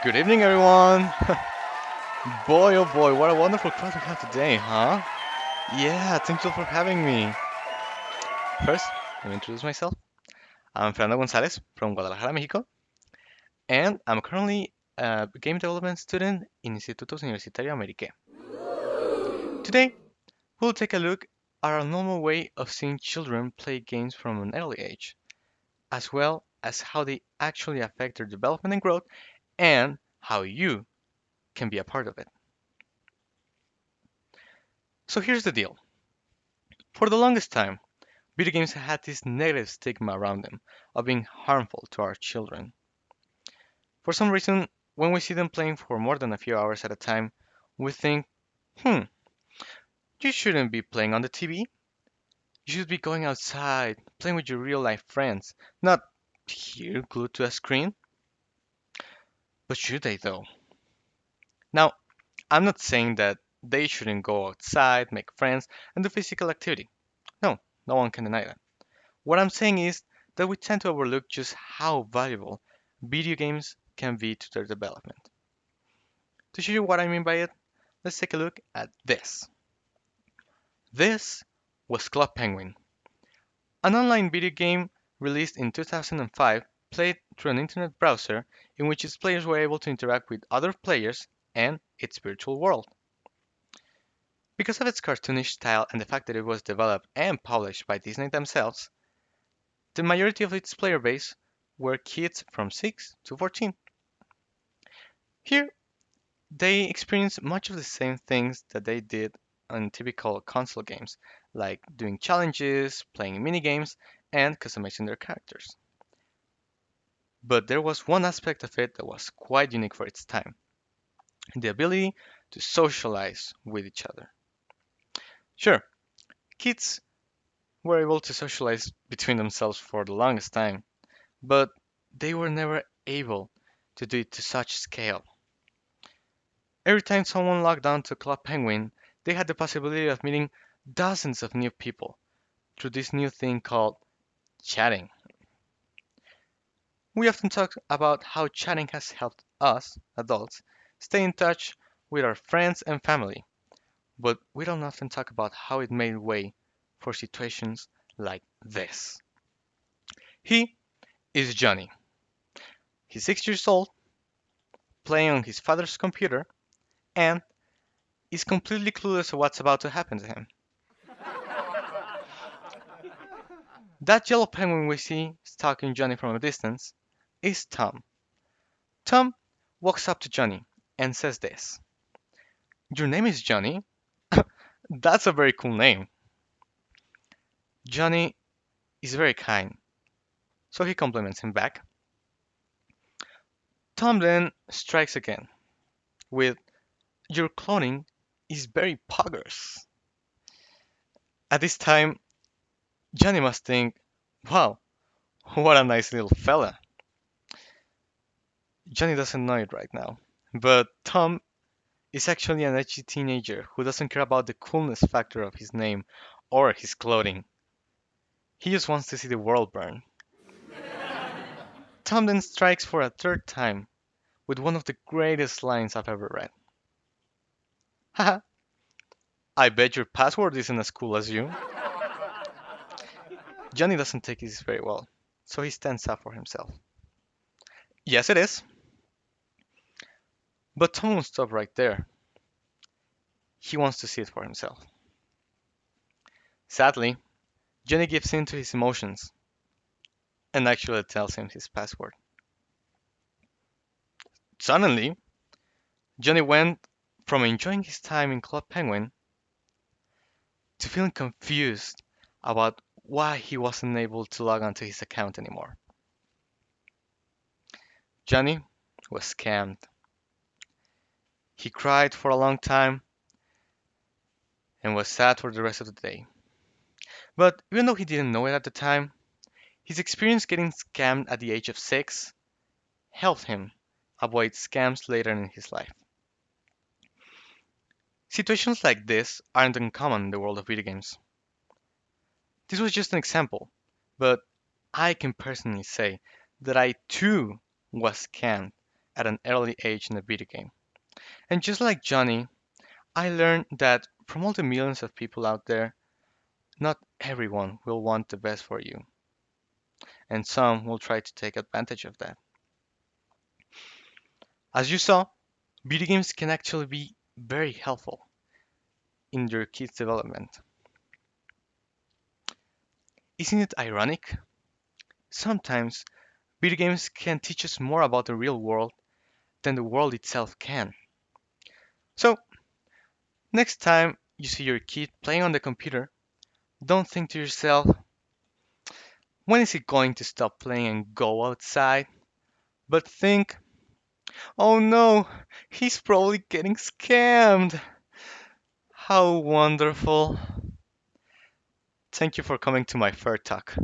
Good evening, everyone. Boy, oh boy, what a wonderful crowd we have today, huh? Yeah, thank you for having me. First, let me introduce myself. I'm Fernando Gonzalez from Guadalajara, Mexico, and I'm currently a game development student in Instituto Universitario Amerique. Today, we'll take a look at our normal way of seeing children play games from an early age, as well as how they actually affect their development and growth, and how you can be a part of it. So here's the deal. For the longest time, video games had this negative stigma around them of being harmful to our children. For some reason, when we see them playing for more than a few hours at a time, we think, hmm, you shouldn't be playing on the TV. You should be going outside, playing with your real life friends, not here glued to a screen. But should they though? Now, I'm not saying that they shouldn't go outside, make friends, and do physical activity. No, no one can deny that. What I'm saying is that we tend to overlook just how valuable video games can be to their development. To show you what I mean by it, let's take a look at this. This was Club Penguin, an online video game released in 2005 played through an internet browser in which its players were able to interact with other players and its virtual world. Because of its cartoonish style and the fact that it was developed and published by Disney themselves, the majority of its player base were kids from 6 to 14. Here, they experienced much of the same things that they did on typical console games, like doing challenges, playing minigames, and customizing their characters. But there was one aspect of it that was quite unique for its time: the ability to socialize with each other. Sure, kids were able to socialize between themselves for the longest time, but they were never able to do it to such scale. Every time someone logged on to Club Penguin, they had the possibility of meeting dozens of new people through this new thing called chatting. We often talk about how chatting has helped us, adults, stay in touch with our friends and family, but we don't often talk about how it made way for situations like this. He is Johnny. He's 6 years old, playing on his father's computer, and is completely clueless of what's about to happen to him. That yellow penguin we see stalking Johnny from a distance is Tom. Tom walks up to Johnny and says this: "Your name is Johnny? That's a very cool name." Johnny is very kind, so he compliments him back. Tom then strikes again with, "Your cloning is very poggers." At this time, Johnny must think, "Wow, what a nice little fella." Johnny doesn't know it right now, but Tom is actually an edgy teenager who doesn't care about the coolness factor of his name or his clothing. He just wants to see the world burn. Tom then strikes for a third time with one of the greatest lines I've ever read. Haha, I bet your password isn't as cool as you. Johnny doesn't take this very well, so he stands up for himself. Yes, it is. But Tom won't stop right there. He wants to see it for himself. Sadly, Johnny gives in to his emotions and actually tells him his password. Suddenly, Johnny went from enjoying his time in Club Penguin to feeling confused about why he wasn't able to log onto his account anymore. Johnny was scammed. He cried for a long time and was sad for the rest of the day. But even though he didn't know it at the time, his experience getting scammed at the age of 6 helped him avoid scams later in his life. Situations like this aren't uncommon in the world of video games. This was just an example, but I can personally say that I too was scammed at an early age in a video game. And just like Johnny, I learned that from all the millions of people out there, not everyone will want the best for you, and some will try to take advantage of that. As you saw, video games can actually be very helpful in your kids' development. Isn't it ironic? Sometimes video games can teach us more about the real world than the world itself can. So, next time you see your kid playing on the computer, don't think to yourself, when is he going to stop playing and go outside? But think, oh no, he's probably getting scammed. How wonderful. Thank you for coming to my FER Talk.